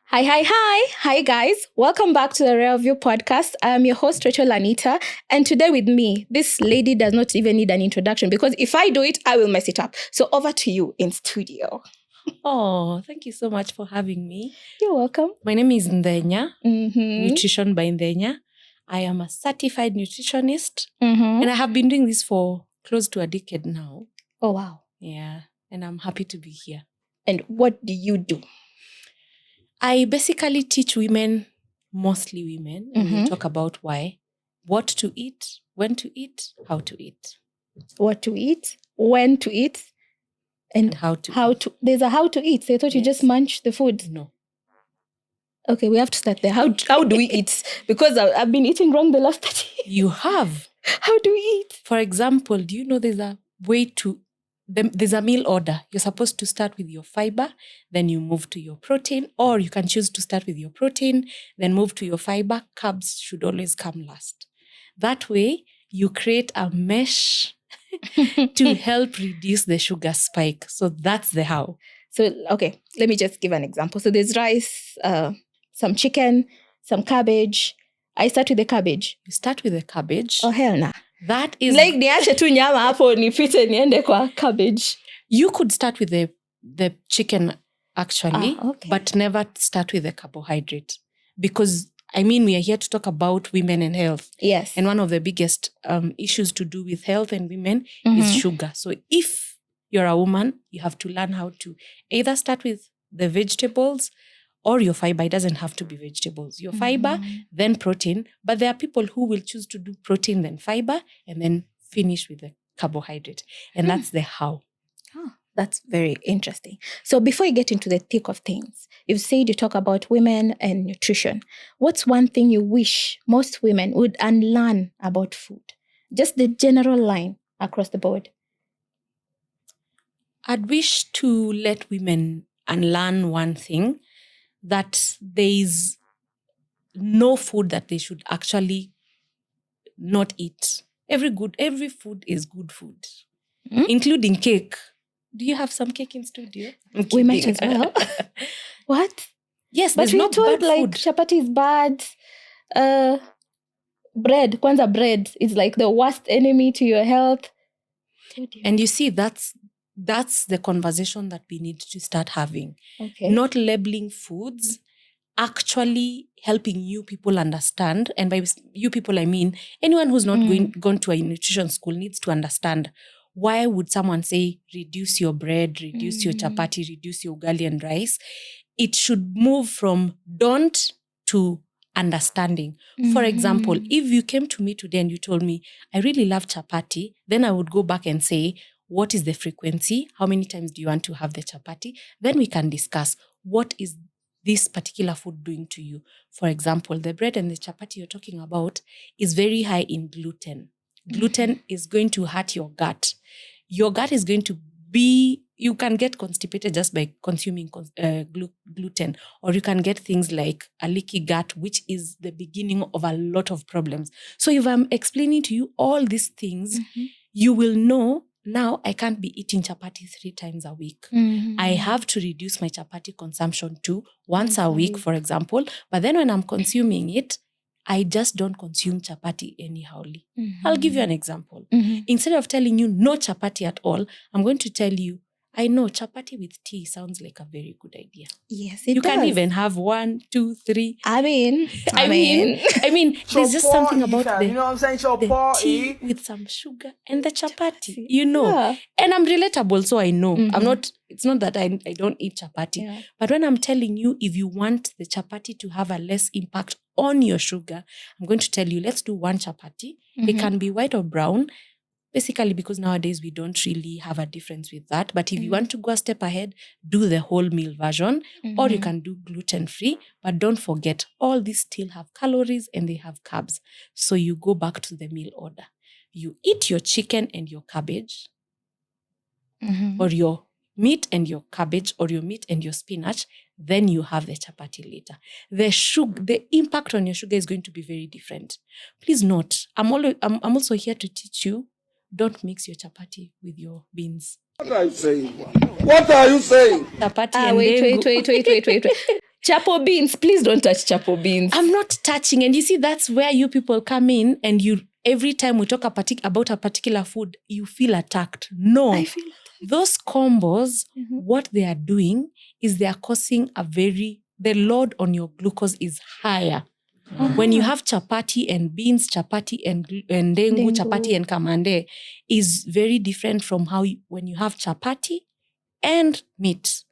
Hi, guys. Welcome back to the Rare View podcast. I am your host, Rachel Anita. And today with me, this lady does not even need an introduction because if I do it, I will mess it up. So over to you in studio. Oh, thank you so much for having me. You're welcome. My name is Nthenya, Mm-hmm. Nutrition by Nthenya. I am a certified nutritionist Mm-hmm. and I have been doing this for close to a decade now. Oh, wow. Yeah, and I'm happy to be here. And what do you do? I basically teach women, mostly women, and we'll talk about why, what to eat, when to eat, how to eat. What to eat, when to eat, and how to. There's a how to eat. So I thought you just munch the food. No. Okay, we have to start there. How do we eat? Because I've been eating wrong the last 30 years. You have. How do we eat? For example, do you know there's a way to... There's a meal order. You're supposed to start with your fiber, then you move to your protein, or you can choose to start with your protein, then move to your fiber. Carbs should always come last. That way, you create a mesh to help reduce the sugar spike. So that's the how. So, okay, let me just give an example. So there's rice, some chicken, some cabbage. I start with the cabbage. You start with the cabbage. Oh, hell nah. That is... Like, niache tu nyama hapo nipite niende kwa cabbage. You could start with the chicken, actually, okay. but never start with the carbohydrate. Because, I mean, we are here to talk about women and health. Yes. And one of the biggest issues to do with health and women is sugar. So if you're a woman, you have to learn how to either start with the vegetables or your fiber. It doesn't have to be vegetables. Your fiber, then protein. But there are people who will choose to do protein, then fiber, and then finish with the carbohydrate. And that's the how. Oh, that's very interesting. So before you get into the thick of things, you've said you talk about women and nutrition. What's one thing you wish most women would unlearn about food? Just the general line across the board. I'd wish to let women unlearn one thing, that there is no food that they should actually not eat. Every food is good food, including cake. Do you have some cake in studio? We might as well. What? Yes, but we told like food. Chapati is bad. Bread, kwanza bread is like the worst enemy to your health. And you see, that's the conversation that we need to start having. Okay. Not labeling foods, actually helping you people understand. And by you people, I mean anyone who's not gone to a nutrition school needs to understand. Why would someone say, reduce your bread, reduce your chapati, reduce your ugali and rice? It should move from don't to understanding. For example, if you came to me today and you told me, I really love chapati, then I would go back and say, what is the frequency? How many times do you want to have the chapati? Then we can discuss what is this particular food doing to you. For example, the bread and the chapati you're talking about is very high in gluten. Gluten is going to hurt your gut. Your gut is going to be, you can get constipated just by consuming gluten, or you can get things like a leaky gut, which is the beginning of a lot of problems. So if I'm explaining to you all these things, you will know now I can't be eating chapati 3 times a week. I have to reduce my chapati consumption to once a week, for example. But then when I'm consuming it, I just don't consume chapati anyhowly. I'll give you an example. Instead of telling you no chapati at all, I'm going to tell you, I know chapati with tea sounds like a very good idea. Yes, it does. You can even have 1, 2, 3. I mean, there's just something about the tea with some sugar and the chapati, Yeah. And I'm relatable, so I know. It's not that I don't eat chapati. Yeah. But when I'm telling you, if you want the chapati to have a less impact on your sugar, I'm going to tell you, let's do 1 chapati. It can be white or brown. Basically, because nowadays we don't really have a difference with that. But if you want to go a step ahead, do the whole meal version, or you can do gluten-free. But don't forget, all these still have calories and they have carbs. So you go back to the meal order. You eat your chicken and your cabbage, or your meat and your cabbage, or your meat and your spinach. Then you have the chapati later. The impact on your sugar is going to be very different. Please note, I'm also here to teach you. Don't mix your chapati with your beans. What are you saying? Chapati wait. Chapo beans, please don't touch chapo beans. I'm not touching. And you see, that's where you people come in, and you, every time we talk about a particular food, you feel attacked. No. I feel attacked. Those combos, what they are doing is they are causing the load on your glucose is higher. When you have chapati and beans, chapati and dengu, chapati and kamande is very different from when you have chapati and meat.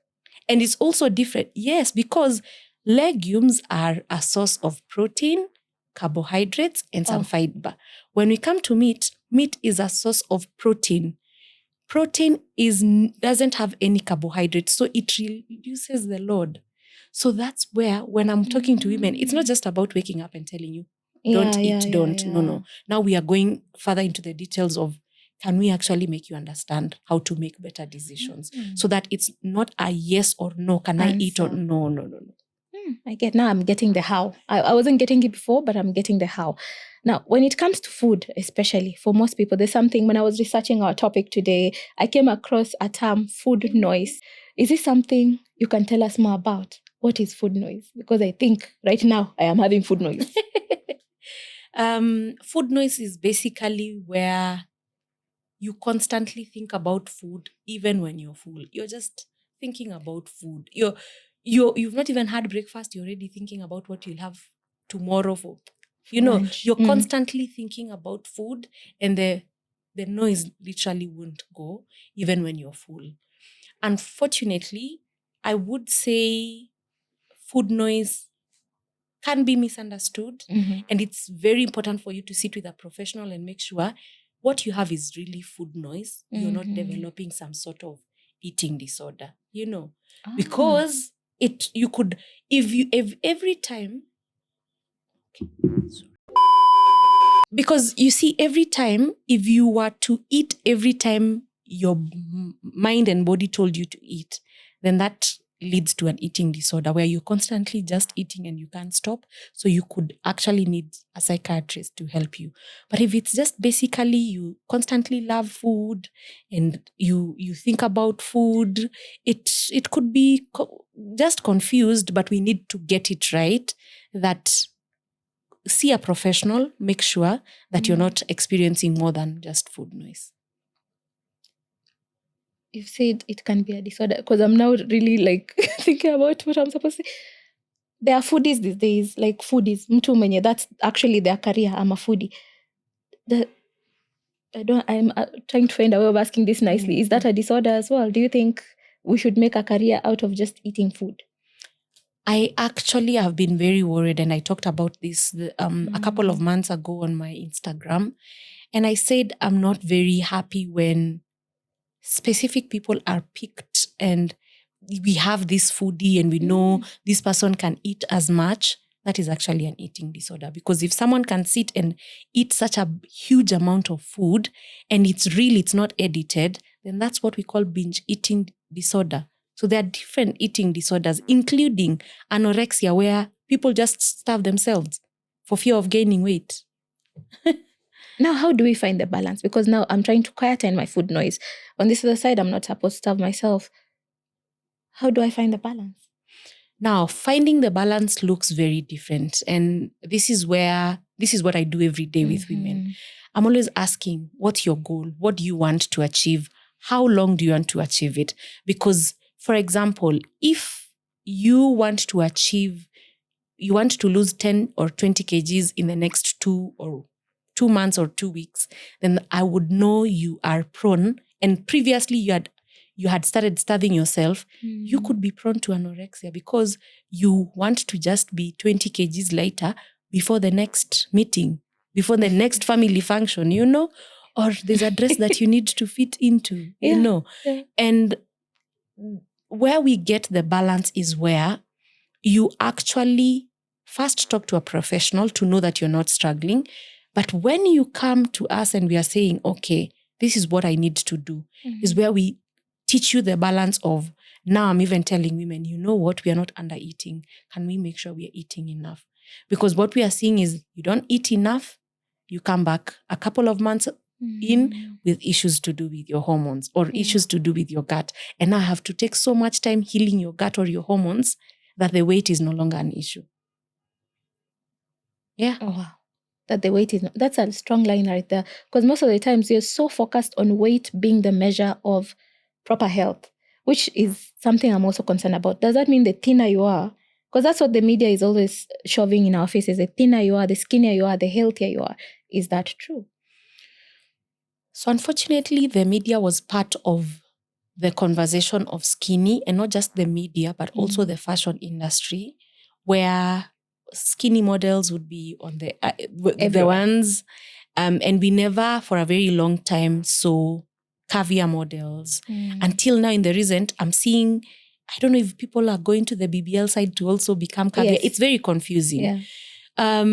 And it's also different, yes, because legumes are a source of protein, carbohydrates, and some fiber. When we come to meat is a source of protein. Protein doesn't have any carbohydrates, so it reduces the load. So that's where, when I'm talking to women, it's not just about waking up and telling you, don't eat. No. Now we are going further into the details of, can we actually make you understand how to make better decisions so that it's not a yes or no, can I eat or no. Now I'm getting the how. I wasn't getting it before, but I'm getting the how. Now, when it comes to food, especially for most people, there's something, when I was researching our topic today, I came across a term, food noise. Is this something you can tell us more about? What is food noise? Because I think right now I am having food noise. Food noise is basically where you constantly think about food, even when you're full. You're just thinking about food. You've not even had breakfast. You're already thinking about what you'll have tomorrow for. Lunch. You're constantly thinking about food, and the noise literally won't go even when you're full. Unfortunately, I would say food noise can be misunderstood, and it's very important for you to sit with a professional and make sure what you have is really food noise. You're not developing some sort of eating disorder, because you could, if every time, because you see, every time, if you were to eat every time your mind and body told you to eat, then that leads to an eating disorder where you're constantly just eating and you can't stop. So you could actually need a psychiatrist to help you. But if it's just basically you constantly love food and you think about food, it could be just confused, but we need to get it right. That see a professional, make sure that you're not experiencing more than just food noise. You've said it can be a disorder, because I'm now really thinking about what I'm supposed to say. There are foodies these days, foodies. Mtu mwenye, that's actually their career. I'm a foodie. I'm trying to find a way of asking this nicely. Is that a disorder as well? Do you think we should make a career out of just eating food? I actually have been very worried, and I talked about this a couple of months ago on my Instagram, and I said I'm not very happy when specific people are picked and we have this foodie and we know this person can eat as much. That is actually an eating disorder, because if someone can sit and eat such a huge amount of food and it's not edited, then that's what we call binge eating disorder. So there are different eating disorders, including anorexia, where people just starve themselves for fear of gaining weight. Now, how do we find the balance? Because now I'm trying to quieten my food noise. On this other side, I'm not supposed to starve myself. How do I find the balance? Now, finding the balance looks very different. And this is what I do every day with women. I'm always asking, what's your goal? What do you want to achieve? How long do you want to achieve it? Because, for example, if you want to lose 10 or 20 kgs in the next 2 months or 2 weeks, then I would know you are prone. And previously you had started starving yourself, you could be prone to anorexia because you want to just be 20 kgs lighter before the next meeting, before the next family function, or there's a dress that you need to fit into, Yeah. And where we get the balance is where you actually first talk to a professional to know that you're not struggling. But when you come to us and we are saying, okay, this is what I need to do, is where we teach you the balance of, now I'm even telling women, you know what, we are not under eating. Can we make sure we are eating enough? Because what we are seeing is you don't eat enough, you come back a couple of months in with issues to do with your hormones or issues to do with your gut. And now I have to take so much time healing your gut or your hormones that the weight is no longer an issue. Yeah. Oh, wow. That the weight is not, that's a strong line right there. Because most of the times you're so focused on weight being the measure of proper health, which is something I'm also concerned about. Does that mean the thinner you are? Because that's what the media is always shoving in our faces. The thinner you are, the skinnier you are, the healthier you are. Is that true? So unfortunately, the media was part of the conversation of skinny, and not just the media, but also the fashion industry, where skinny models would be on the ones, and we never for a very long time saw caviar models. Until now in the recent, I'm seeing, I don't know if people are going to the BBL side to also become caviar. Yes. It's very confusing. Yeah.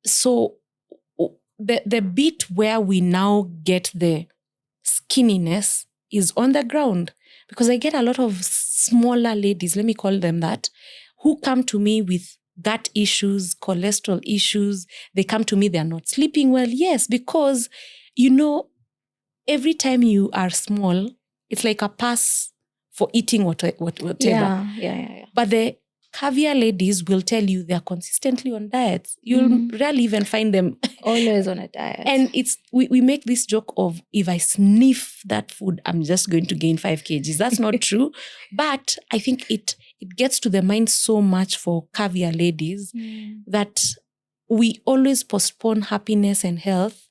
So the bit where we now get the skinniness is on the ground, because I get a lot of smaller ladies, let me call them that, who come to me with gut issues, cholesterol issues. They come to me, they're not sleeping well. Yes, because, every time you are small, it's like a pass for eating whatever. Yeah. But the caviar ladies will tell you they're consistently on diets. You'll rarely even find them always on a diet. And it's we make this joke of, if I sniff that food, I'm just going to gain 5 kgs. That's not true. But I think it gets to the mind so much for caviar ladies that we always postpone happiness and health,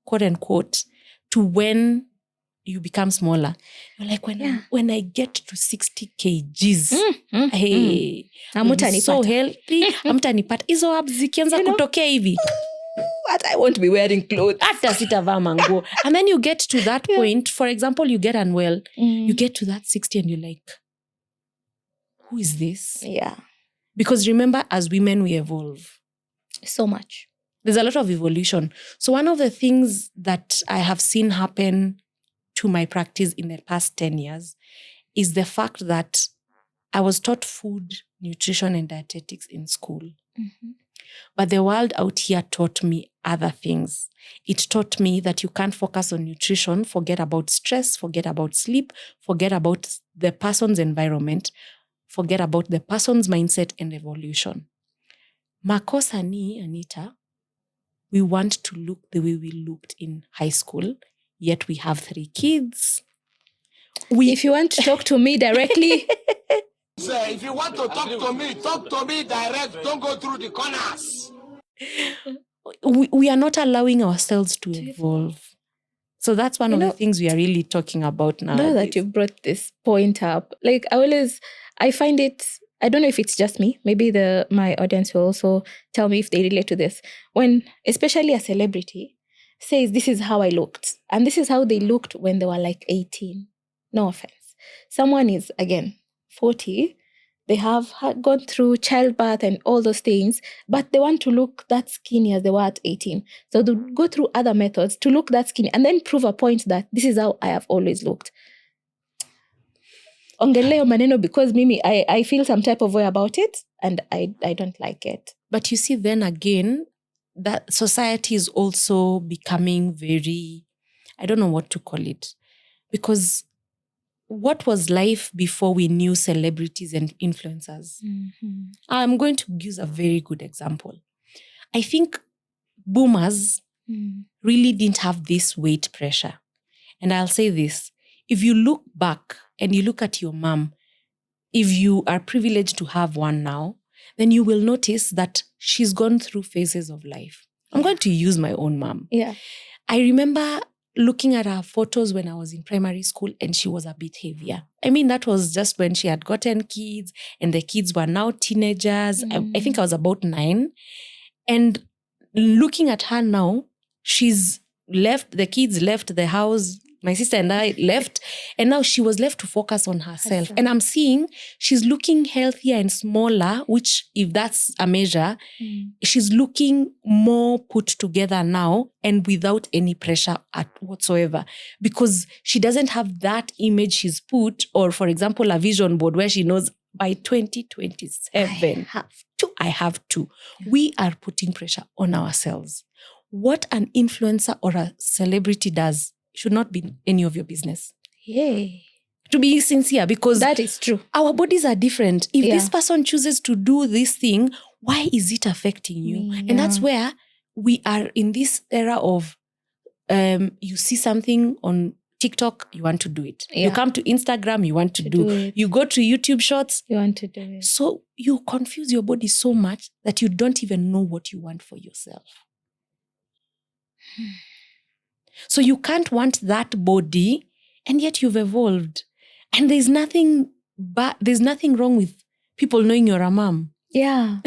quote unquote, to when you become smaller. You're like, when I get to 60 kgs, hey, I'll be so healthy. Amtanipata. Hizo abs zikianza kutokea hivi. What? I won't be wearing clothes. Hata sitavaa manguo. And then you get to that point. For example, you get unwell. You get to that 60 and you're like, who is this? Yeah. Because remember, as women, we evolve. So much. There's a lot of evolution. So one of the things that I have seen happen to my practice in the past 10 years is the fact that I was taught food, nutrition, and dietetics in school. But the world out here taught me other things. It taught me that you can't focus on nutrition, forget about stress, forget about sleep, forget about the person's environment, forget about the person's mindset and evolution. Makosa ni, Anita, we want to look the way we looked in high school, yet we have 3 kids. If you want to talk to me directly... Sir, if you want to talk to me direct. Don't go through the corners. We are not allowing ourselves to evolve. So that's one of the things we are really talking about now. Now that you brought this point up, like I find it, I don't know if it's just me, maybe my audience will also tell me if they relate to this. When, especially a celebrity, says this is how I looked, and this is how they looked when they were like 18. No offense. Someone is, again, 40, they have gone through childbirth and all those things, but they want to look that skinny as they were at 18. So they go through other methods to look that skinny and then prove a point that this is how I have always looked. Ongeleo maneno, because Mimi, I feel some type of way about it and I don't like it. But you see, then again, that society is also becoming very, I don't know what to call it, because what was life before we knew celebrities and influencers? I'm going to use a very good example. I think boomers really didn't have this weight pressure. And I'll say this, if you look back and you look at your mom, if you are privileged to have one now, then you will notice that she's gone through phases of life. I'm going to use my own mom. Yeah. I remember looking at her photos when I was in primary school and she was a bit heavier. I mean, that was just when she had gotten kids and the kids were now teenagers. I think I was about 9. And looking at her now, the kids left the house, my sister and I left, and now she was left to focus on herself. And I'm seeing she's looking healthier and smaller, which, if that's a measure, she's looking more put together now and without any pressure whatsoever, because she doesn't have that image she's put, or, for example, a vision board where she knows by 2027, I have to. We are putting pressure on ourselves. What an influencer or a celebrity does should not be any of your business. Yay. to be sincere, because That is true. our bodies are different. If Yeah. this person chooses to do this thing, why is it affecting you? Yeah. And that's where we are in this era of you see something on TikTok, you want to do it. Yeah. You come to Instagram, you want to do it. You go to YouTube Shorts, You want to do it. so you confuse your body so much that you don't even know what you want for yourself. So you can't want that body, and yet you've evolved. And there's nothing wrong with people knowing you're a mom. Yeah.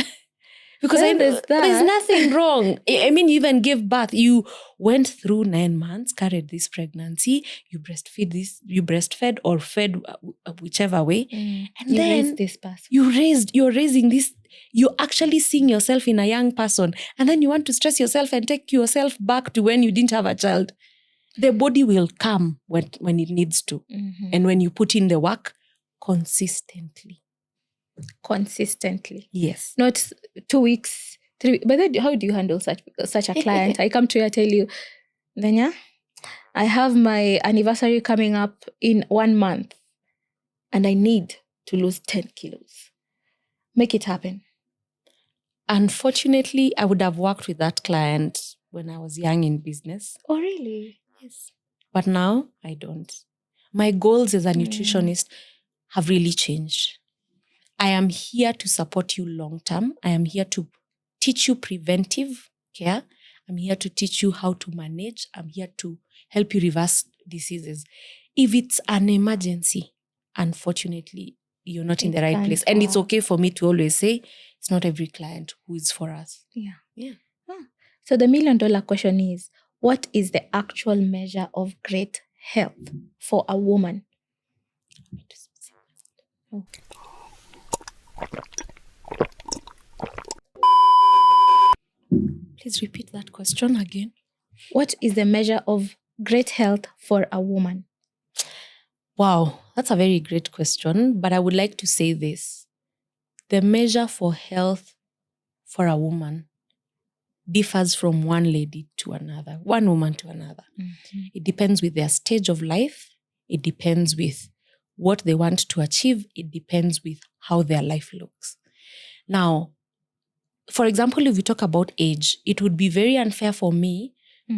Because Well, there's nothing wrong. I mean, you even gave birth. You went through 9 months, carried this pregnancy, you breastfed or fed whichever way. And you then raised this person. you're raising this, you're actually seeing yourself in a young person. And then you want to stress yourself and take yourself back to when you didn't have a child. The body will come when it needs to. Mm-hmm. And when you put in the work consistently. Yes. Not 2 weeks, 3 weeks. But then how do you handle such a client? I come to you, I tell you, Nthenya, I have my anniversary coming up in 1 month and I need to lose 10 kilos. Make it happen. Unfortunately, I would have worked with that client when I was young in business. Oh, really? Yes. But now I don't. My goals as a nutritionist have really changed. I am here to support you long term. I am here to teach you preventive care. I'm here to teach you how to manage. I'm here to help you reverse diseases. If it's an emergency, unfortunately, you're not in the right place. And it's okay for me to always say, it's not every client who is for us. Yeah. So the $1 million question is, what is the actual measure of great health for a woman? Okay. Please repeat that question again. What is the measure of great health for a woman? Wow, that's a very great question. But I would like to say this. The measure for health for a woman differs from one lady to another, one woman to another. Mm-hmm. It depends with their stage of life. It depends with what they want to achieve. It depends with how their life looks. Now, for example, if we talk about age, it would be very unfair for me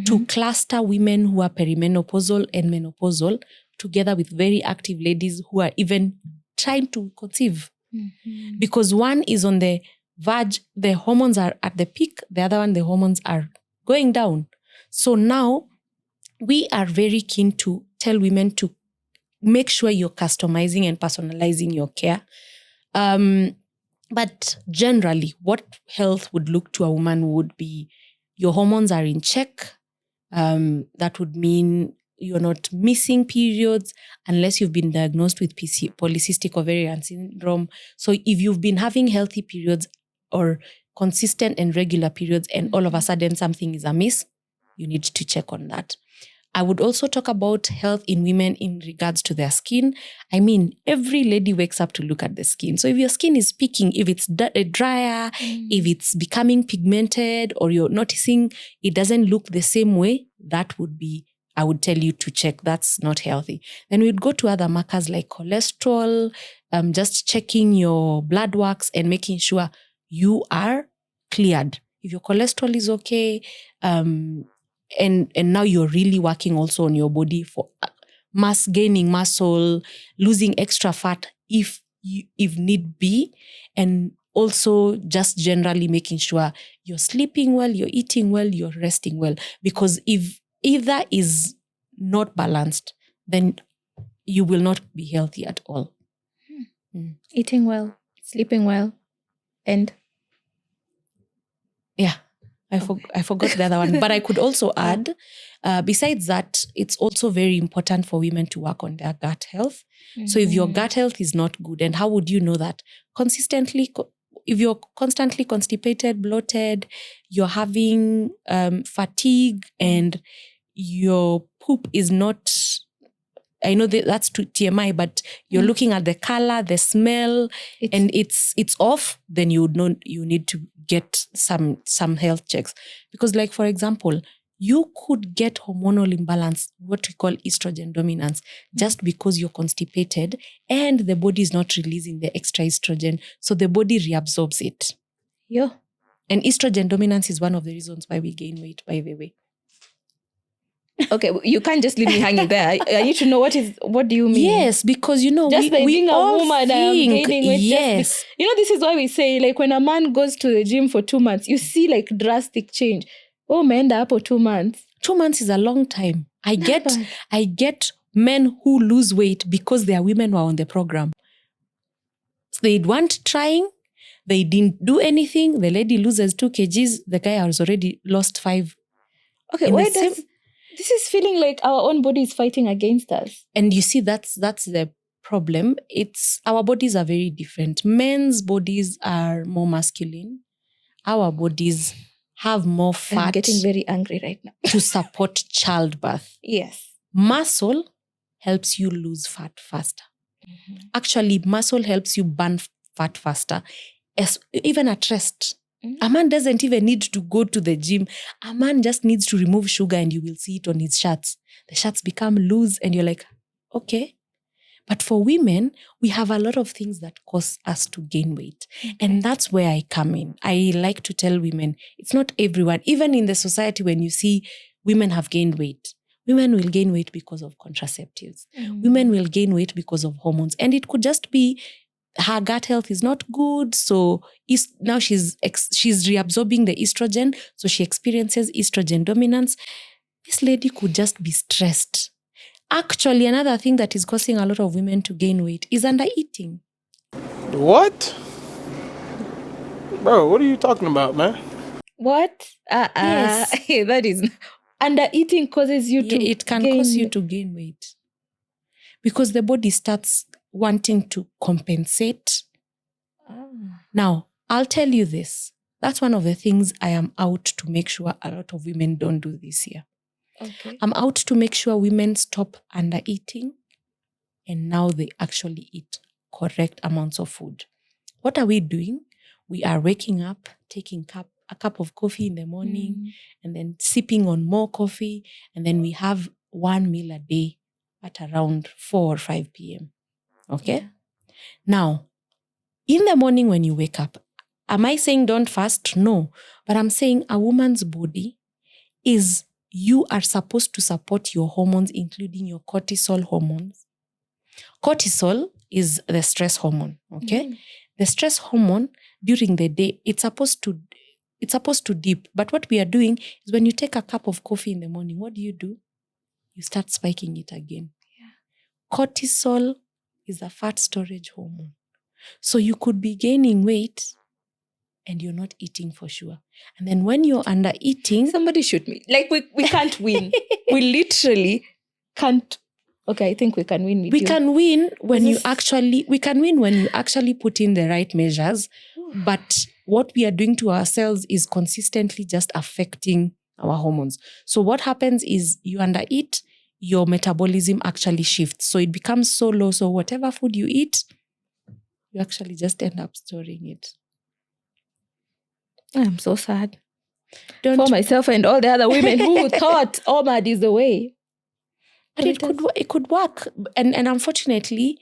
to cluster women who are perimenopausal and menopausal together with very active ladies who are even trying to conceive. Mm-hmm. Because one is on the verge, the hormones are at the peak, the other one, the hormones are going down. So now we are very keen to tell women to make sure you're customizing and personalizing your care. But generally, what health would look to a woman would be your hormones are in check. That would mean you're not missing periods unless you've been diagnosed with polycystic ovarian syndrome. So if you've been having healthy periods or consistent and regular periods and all of a sudden something is amiss, you need to check on that. I would also talk about health in women in regards to their skin. I mean, every lady wakes up to look at the skin. So if your skin is peaking, if it's drier, if it's becoming pigmented, or you're noticing it doesn't look the same way, that would be, I would tell you to check. That's not healthy. Then we'd go to other markers like cholesterol, just checking your blood works and making sure you are cleared. If your cholesterol is okay, and now you're really working also on your body for gaining muscle, losing extra fat if need be, and also just generally making sure you're sleeping well, you're eating well, you're resting well. Because if either is not balanced, then you will not be healthy at all. Eating well, sleeping well, and I forgot the other one. But I could also add, besides that, it's also very important for women to work on their gut health. So if your gut health is not good, and how would you know that? Consistently, if you're constantly constipated, bloated, you're having fatigue, and your poop is not, I know that's TMI, but you're looking at the color, the smell, and it's off, then you would know you need to get some health checks. Because, like, for example, you could get hormonal imbalance, what we call estrogen dominance, just because you're constipated and the body is not releasing the extra estrogen. So the body reabsorbs it. Yeah. And estrogen dominance is one of the reasons why we gain weight, by the way. Okay, you can't just leave me hanging there. I need to know what do you mean? Yes, because just by being a woman, I'm gaining weight. Yes. This is why we say, like, when a man goes to the gym for 2 months, you see like drastic change. Oh, man, up for 2 months. 2 months is a long time. I get men who lose weight because their women were on the program. So they weren't trying. They didn't do anything. The lady loses 2 kgs. The guy has already lost 5. Okay, this is feeling like our own body is fighting against us. And you see, that's the problem. It's our bodies are very different. Men's bodies are more masculine. Our bodies have more fat. I'm getting very angry right now. to support childbirth. Yes. Muscle helps you lose fat faster. Mm-hmm. Actually, muscle helps you burn fat faster. Even at rest. Mm-hmm. A man doesn't even need to go to the gym. A man just needs to remove sugar and you will see it on his shirts. The shirts become loose and you're like, okay. But for women, we have a lot of things that cause us to gain weight. Okay. And that's where I come in. I like to tell women, it's not everyone. Even in the society, when you see women have gained weight, women will gain weight because of contraceptives. Mm-hmm. Women will gain weight because of hormones. And it could just be her gut health is not good, so now she's reabsorbing the estrogen, so she experiences estrogen dominance. This lady could just be stressed. Actually, another thing that is causing a lot of women to gain weight is undereating. What? Bro, what are you talking about, man? What? Yes. That is... Undereating causes you to it can cause you to gain weight. Because the body starts wanting to compensate. Now, I'll tell you this. That's one of the things I am out to make sure a lot of women don't do this year. Okay. I'm out to make sure women stop undereating and now they actually eat correct amounts of food. What are we doing? We are waking up, taking a cup of coffee in the morning and then sipping on more coffee, and then we have 1 meal a day at around 4 or 5 p.m. Okay? Yeah. Now, in the morning when you wake up, am I saying don't fast? No. But I'm saying a woman's body is, you are supposed to support your hormones, including your cortisol hormones. Cortisol is the stress hormone, okay? Mm-hmm. The stress hormone during the day, it's supposed to dip. But what we are doing is when you take a cup of coffee in the morning, what do? You start spiking it again. Yeah. Cortisol is a fat storage hormone. So you could be gaining weight and you're not eating for sure. And then when you're under eating... Somebody shoot me. Like we can't win. We literally can't. Okay, I think we can win. We can win when you actually put in the right measures. But what we are doing to ourselves is consistently just affecting our hormones. So what happens is you undereat, your metabolism actually shifts. So it becomes so low. So whatever food you eat, you actually just end up storing it. I'm so sad for myself and all the other women who thought OMAD is the way. But it could work. And unfortunately,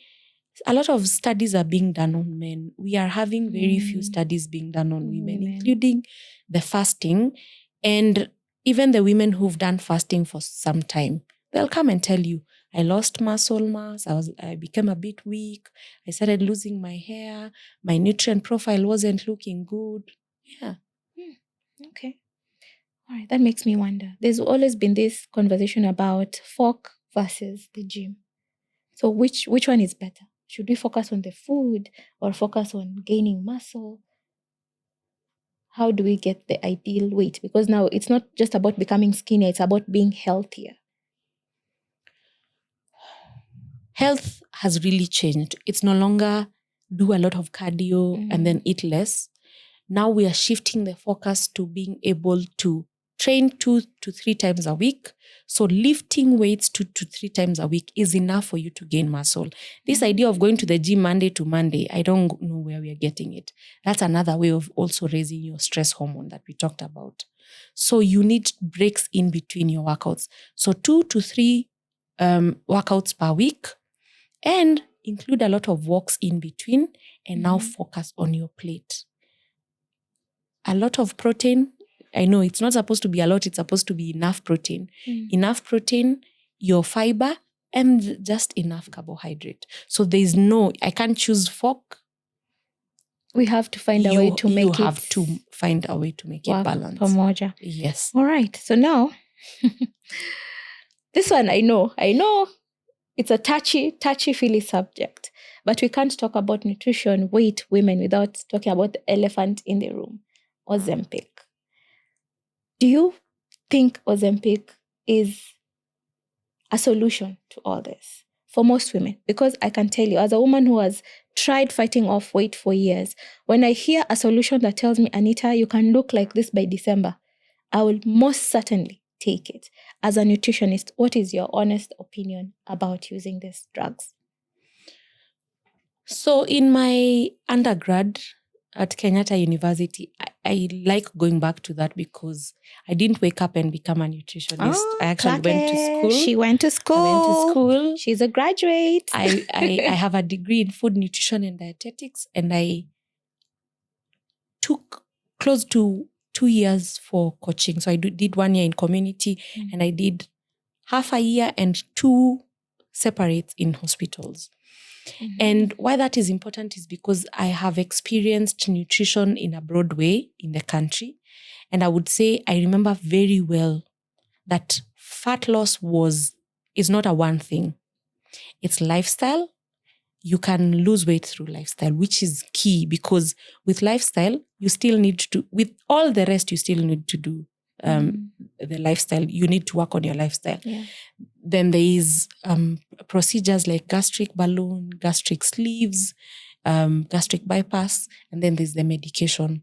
a lot of studies are being done on men. We are having very few studies being done on women, including the fasting. And even the women who've done fasting for some time, they'll come and tell you, I lost muscle mass, I became a bit weak, I started losing my hair, my nutrient profile wasn't looking good. Yeah. Okay. All right, that makes me wonder. There's always been this conversation about fork versus the gym. So which one is better? Should we focus on the food or focus on gaining muscle? How do we get the ideal weight? Because now it's not just about becoming skinnier, it's about being healthier. Health has really changed. It's no longer do a lot of cardio and then eat less. Now we are shifting the focus to being able to train 2 to 3 times a week. So lifting weights 2 to 3 times a week is enough for you to gain muscle. This idea of going to the gym Monday to Monday, I don't know where we are getting it. That's another way of also raising your stress hormone that we talked about. So you need breaks in between your workouts. So 2 to 3 workouts per week, and include a lot of walks in between, and now focus on your plate. A lot of protein. I know it's not supposed to be a lot, it's supposed to be enough protein. Enough protein, your fiber, and just enough carbohydrate. So I can't choose fork. We have to find a way to make it. You have to find a way to make it balanced. Pamoja. Yes. All right. So now, this one I know it's a touchy-feely subject, but we can't talk about nutrition, weight, women without talking about the elephant in the room, Ozempic. Do you think Ozempic is a solution to all this for most women? Because I can tell you, as a woman who has tried fighting off weight for years, when I hear a solution that tells me, Anita, you can look like this by December, I will most certainly take it. As a nutritionist, what is your honest opinion about using these drugs? So in my undergrad at Kenyatta University, I like going back to that because I didn't wake up and become a nutritionist. I actually went to school. She went to school. I went to school. She's a graduate. I have a degree in food nutrition and dietetics, and I took close to 2 years for coaching. So I did 1 year in community, and I did half a year and 2 separates in hospitals. And why that is important is because I have experienced nutrition in a broad way in the country. And I would say I remember very well that fat loss is not a one thing. It's lifestyle. You can lose weight through lifestyle, which is key, because with lifestyle, you still need to, with all the rest, you still need to do the lifestyle. You need to work on your lifestyle. Yeah. Then there is procedures like gastric balloon, gastric sleeves, gastric bypass, and then there's the medication.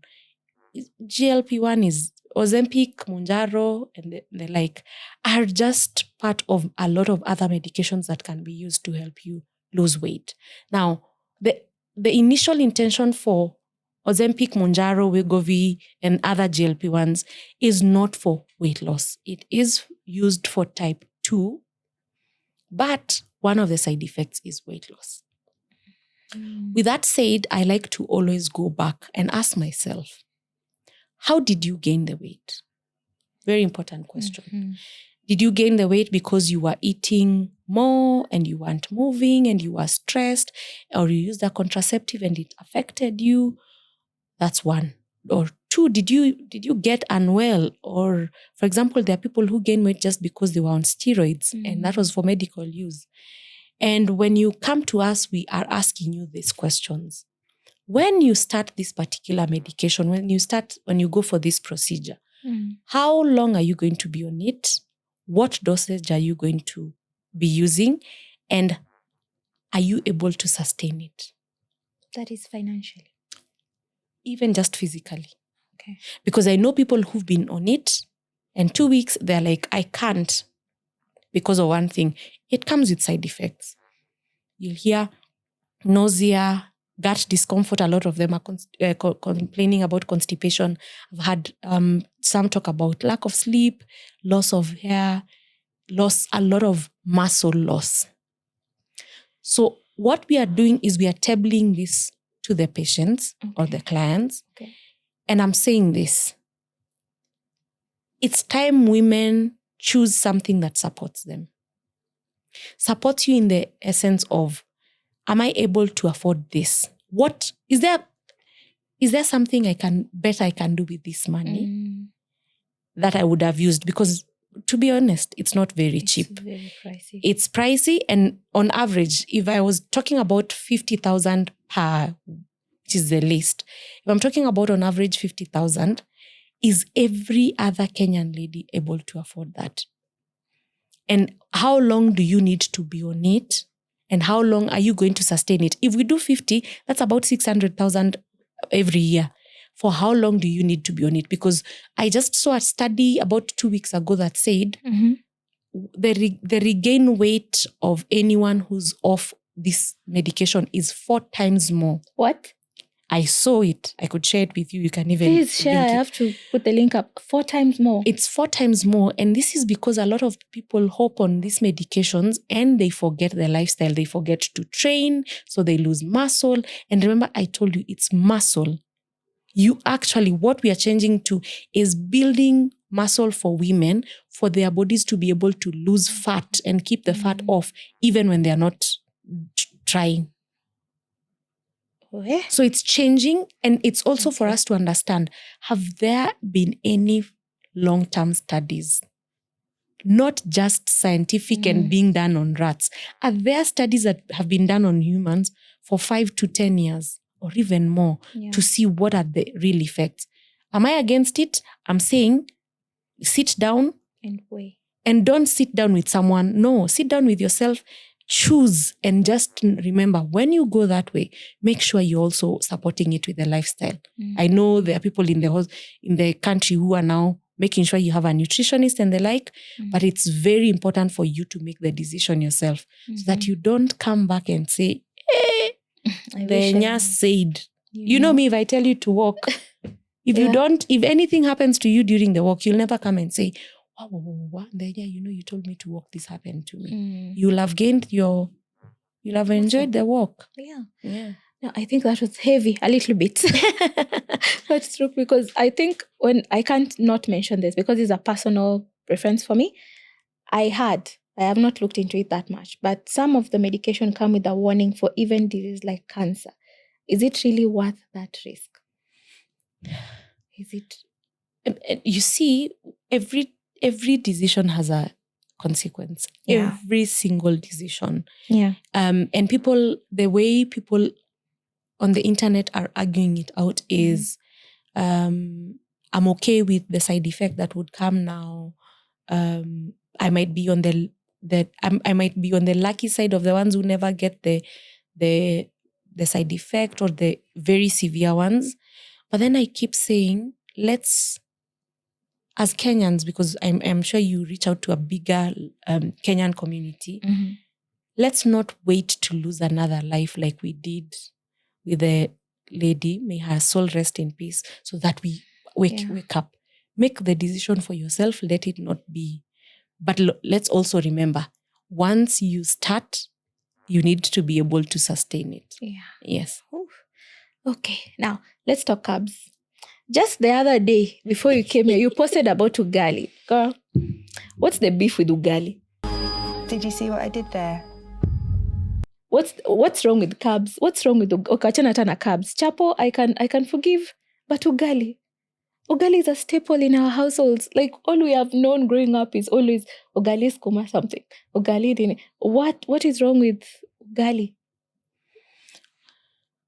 GLP-1 is Ozempic, Mounjaro, and the like are just part of a lot of other medications that can be used to help you lose weight. Now, the initial intention for Ozempic, Mounjaro, Wegovy, and other GLP-1s is not for weight loss. It is used for type 2, but one of the side effects is weight loss. With that said, I like to always go back and ask myself, how did you gain the weight? Very important question. Did you gain the weight because you were eating more and you weren't moving and you were stressed, or you used a contraceptive and it affected you? That's one. Or two, did you get unwell? Or, for example, there are people who gain weight just because they were on steroids and that was for medical use. And when you come to us, we are asking you these questions. When you start this particular medication, when you go for this procedure, how long are you going to be on it? What dosage are you going to be using? And are you able to sustain it? That is financially. Even just physically. Okay. Because I know people who've been on it and 2 weeks, they're like, I can't because of one thing. It comes with side effects. You'll hear nausea, gut discomfort. A lot of them are complaining about constipation. I've had some talk about lack of sleep, loss of hair, a lot of muscle loss. So what we are doing is we are tabling this to the patients or the clients. Okay. And I'm saying this. It's time women choose something that supports them. Supports you in the essence of, am I able to afford this? What is there something I can do with this money that I would have used? Because to be honest, it's not very cheap. It's very pricey. It's pricey, and on average, if I was talking about 50,000 per, which is the least, if I'm talking about on average 50,000, is every other Kenyan lady able to afford that? And how long do you need to be on it? And how long are you going to sustain it? If we do 50, that's about 600,000 every year. For how long do you need to be on it? Because I just saw a study about 2 weeks ago that said the regain weight of anyone who's off this medication is 4 times more. What? I saw it. I could share it with you. You can even Please share. link I it. have to put the link up 4 times more. It's 4 times more. And this is because a lot of people hop on these medications and they forget their lifestyle. They forget to train, so they lose muscle. And remember, I told you it's muscle. You actually, what we are changing to is building muscle for women, for their bodies to be able to lose fat and keep the fat off, even when they are not trying. Okay. So it's changing, and it's also for us to understand, have there been any long-term studies, not just scientific and being done on rats? Are there studies that have been done on humans for 5 to 10 years or even more to see what are the real effects? Am I against it? I'm saying sit down And wait. and don't sit down with someone. No, sit down with yourself. Choose, and just remember, when you go that way, make sure you're also supporting it with a lifestyle. I know there are people in the country who are now making sure you have a nutritionist and the like, but it's very important for you to make the decision yourself so that you don't come back and say, Nthenya said. You know me, if I tell you to walk, if anything happens to you during the walk, you'll never come and say, Nthenya, you told me to walk, this happened to me. You'll have enjoyed the walk. Yeah. No, I think that was heavy a little bit. That's true, because I think when I can't not mention this because it's a personal preference for me. I have not looked into it that much, but some of the medication come with a warning for even disease like cancer. Is it really worth that risk? Is it? You see, every decision has a consequence. Yeah. Every single decision. Yeah. And the way people on the internet are arguing it out is, I'm okay with the side effect that would come now. I might be on I might be on the lucky side of the ones who never get the side effect or the very severe ones. But then I keep saying, let's, as Kenyans, because I'm sure you reach out to a bigger Kenyan community, let's not wait to lose another life like we did with the lady, may her soul rest in peace, so that we wake up. Make the decision for yourself, let it not be. But let's also remember, once you start, you need to be able to sustain it. Yeah. Yes. Oof. Okay, now let's talk carbs. Just the other day, before you came here, you posted about ugali. Girl, what's the beef with ugali? Did you see what I did there? What's wrong with carbs? What's wrong with okachana tana carbs? Chapo, I can forgive, but ugali is a staple in our households. Like, all we have known growing up is always ugali skuma something. Ugali dini. What is wrong with ugali?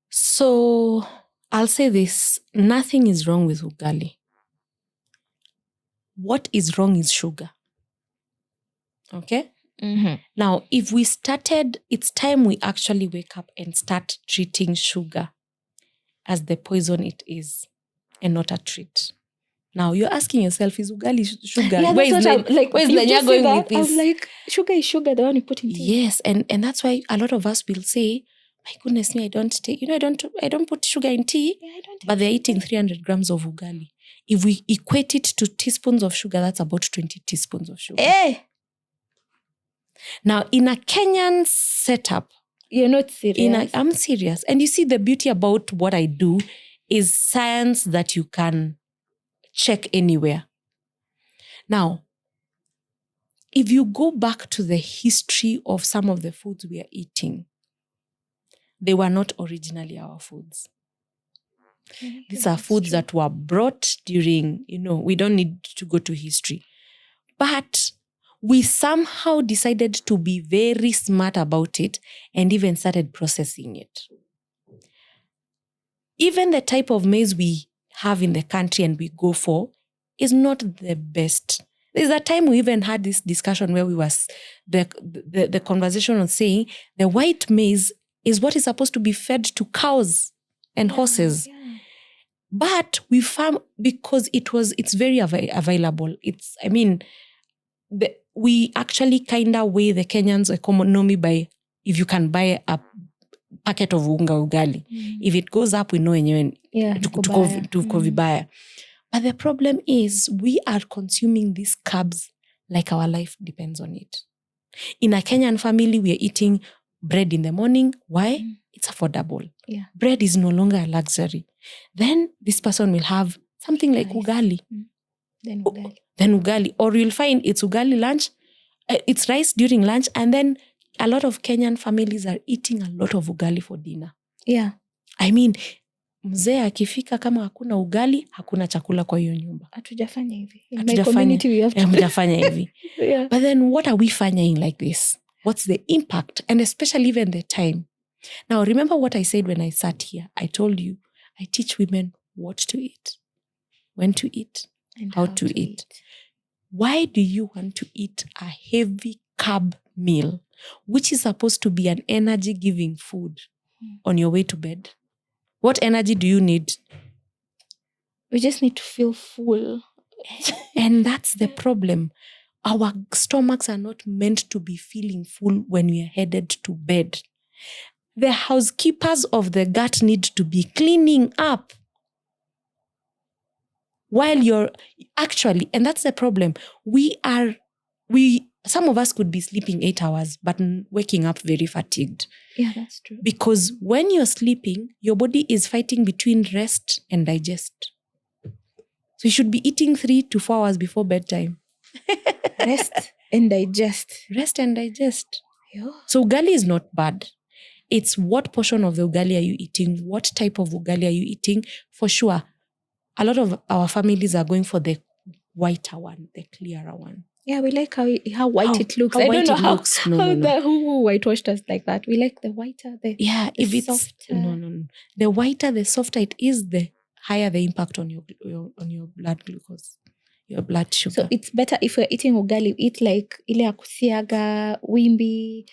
So I'll say this, nothing is wrong with ugali. What is wrong is sugar. Okay? Now, if we started, it's time we actually wake up and start treating sugar as the poison it is and not a treat. Now, you're asking yourself, is ugali sugar? Yeah, where's Nthenya going with this? I'm like, sugar is sugar, the one you put in tea. Yes, and that's why a lot of us will say, my goodness me, I don't take, I don't put sugar in tea, but they're eating 300 grams of ugali. If we equate it to teaspoons of sugar, that's about 20 teaspoons of sugar. Now, in a Kenyan setup, you're not serious. I'm serious. And you see, the beauty about what I do is science that you can check anywhere. Now, if you go back to the history of some of the foods we are eating, they were not originally our foods. These are foods that were brought during, we don't need to go to history. But we somehow decided to be very smart about it and even started processing it. Even the type of maize we have in the country and we go for is not the best. There's a time we even had this discussion where we was the conversation on saying the white maize is what is supposed to be fed to cows and horses. Yeah. But we found, because it's very available. We actually kind of weigh the Kenyans' economy by if you can buy packet of unga ugali. If it goes up, we know yenyewe tuko vibaya. But the problem is we are consuming these carbs like our life depends on it. In a Kenyan family, we are eating bread in the morning. Why? It's affordable. Yeah. Bread is no longer a luxury. Then this person will have something like ugali. Then ugali. Then ugali. Or you'll find it's ugali lunch, it's rice during lunch, and then a lot of Kenyan families are eating a lot of ugali for dinner. Yeah. I mean, mzee akifika kama hakuna ugali, hakuna chakula kwa hiyo nyumba. Hatujafanya hivi. In my community we have to. Hatujafanya hivi. Yeah. But then what are we finding like this? What's the impact? And especially even the time. Now, remember what I said when I sat here. I told you, I teach women what to eat, when to eat, And how to eat. Why do you want to eat a heavy carb meal, which is supposed to be an energy-giving food on your way to bed? What energy do you need? We just need to feel full. And that's the problem. Our stomachs are not meant to be feeling full when we are headed to bed. The housekeepers of the gut need to be cleaning up while you're actually, and that's the problem. Some of us could be sleeping 8 hours, but waking up very fatigued. Yeah, that's true. Because when you're sleeping, your body is fighting between rest and digest. So you should be eating 3 to 4 hours before bedtime. Rest and digest. Rest and digest. Yeah. So ugali is not bad. It's what portion of the ugali are you eating? What type of ugali are you eating? For sure, a lot of our families are going for the whiter one, the clearer one. Yeah, we like how white it looks. How I white don't know it looks. who whitewashed us like that. We like the whiter, if it's softer. no. The whiter, the softer it is, the higher the impact on your blood glucose, your blood sugar. So it's better if we're eating ugali, eat like ile ya kusiaga, wimbi,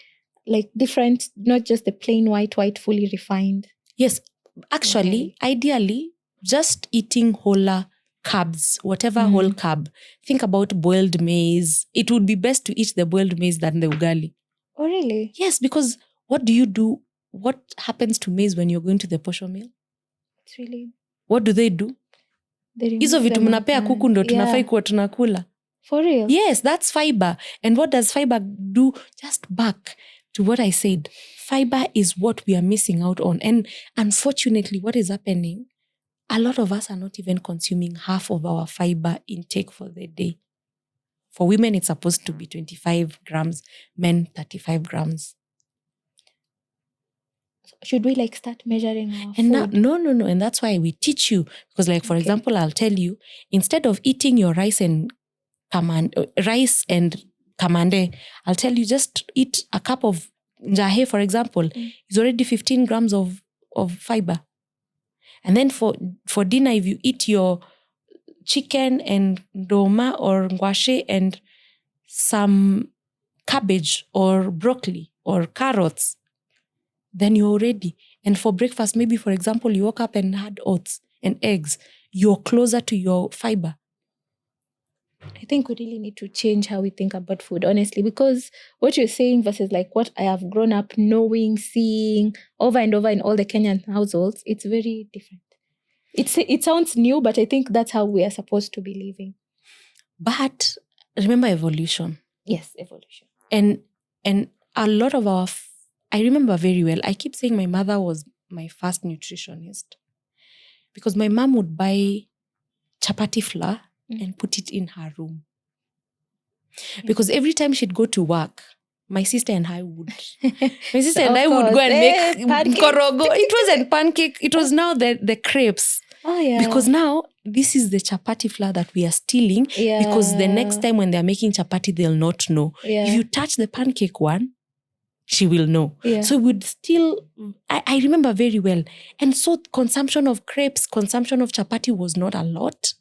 like different, not just the plain white, fully refined. Yes, actually, ideally, just eating whole carbs, whatever whole carb. Think about boiled maize. It would be best to eat the boiled maize than the ugali. Oh, really? Yes, because what do you do? What happens to maize when you're going to the posho meal? It's really... What do they do? Hizo vitu mnapea kuku ndo tunafai kuwa tunakula. For real? Yes, that's fiber. And what does fiber do? Just back to what I said. Fiber is what we are missing out on. And unfortunately, what is happening, a lot of us are not even consuming half of our fiber intake for the day. For women, it's supposed to be 25 grams, men 35 grams. Should we start measuring our and food? No. And that's why we teach you. Because for example, I'll tell you, instead of eating your rice and kamande, I'll tell you just eat a cup of njahe, for example. It's already 15 grams of fiber. And then for dinner, if you eat your chicken and ndoma or ngwashe and some cabbage or broccoli or carrots, then you're ready. And for breakfast, maybe, for example, you woke up and had oats and eggs, you're closer to your fiber. I think we really need to change how we think about food, honestly, because what you're saying versus what I have grown up knowing, seeing over and over in all the Kenyan households, it's very different. It sounds new, but I think that's how we are supposed to be living. But remember evolution. Yes, evolution. And a lot of I remember very well, I keep saying my mother was my first nutritionist because my mom would buy chapati flour and put it in her room. Because every time she'd go to work, my sister and I would. My sister and I would go and make korogo. It wasn't pancake. It was now the crepes. Oh, yeah. Because now, this is the chapati flour that we are stealing. Yeah. Because the next time when they're making chapati, they'll not know. Yeah. If you touch the pancake one, she will know. Yeah. So we'd still, I remember very well. And so consumption of crepes, consumption of chapati was not a lot.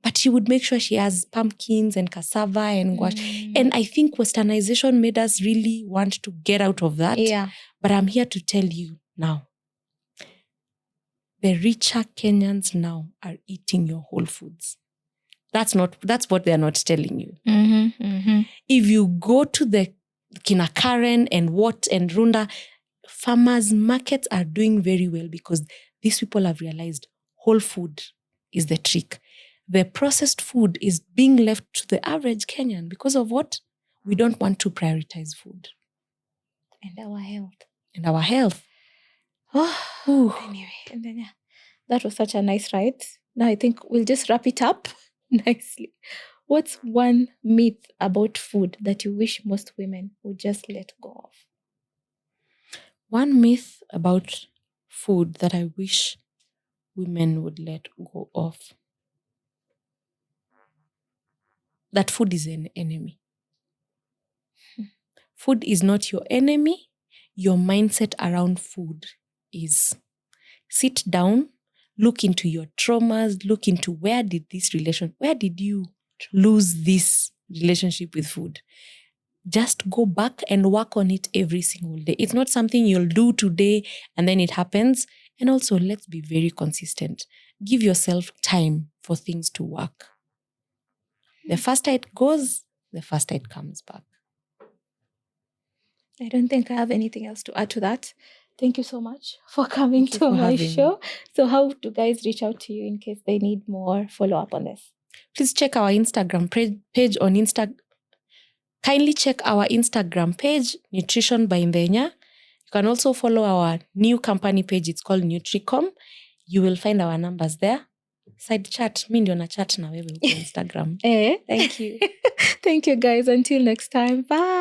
But she would make sure she has pumpkins and cassava and gouache. And I think westernization made us really want to get out of that. Yeah. But I'm here to tell you now, the richer Kenyans now are eating your whole foods. That's what they're not telling you. Mm-hmm, mm-hmm. If you go to the Kina Karen and Watt and Runda, farmers markets are doing very well because these people have realized whole food is the trick. The processed food is being left to the average Kenyan because of what? We don't want to prioritize food. And our health. And our health. Oh, anyway, and then that was such a nice ride. Now I think we'll just wrap it up nicely. What's one myth about food that you wish most women would just let go of? One myth about food that I wish women would let go of. That food is an enemy. Food is not your enemy. Your mindset around food is. Sit down, look into your traumas, look into where did you lose this relationship with food? Just go back and work on it every single day. It's not something you'll do today and then it happens. And also, let's be very consistent. Give yourself time for things to work. The faster it goes, the faster it comes back. I don't think I have anything else to add to that. Thank you so much for coming to my show. So how do guys reach out to you in case they need more follow-up on this? Please check our Instagram page on Instagram. Kindly check our Instagram page, Nutrition by Nthenya. You can also follow our new company page. It's called Nutricom. You will find our numbers there. Side chat. Mi ndio na chat na wewe huko Instagram. Thank you. Thank you, guys. Until next time. Bye.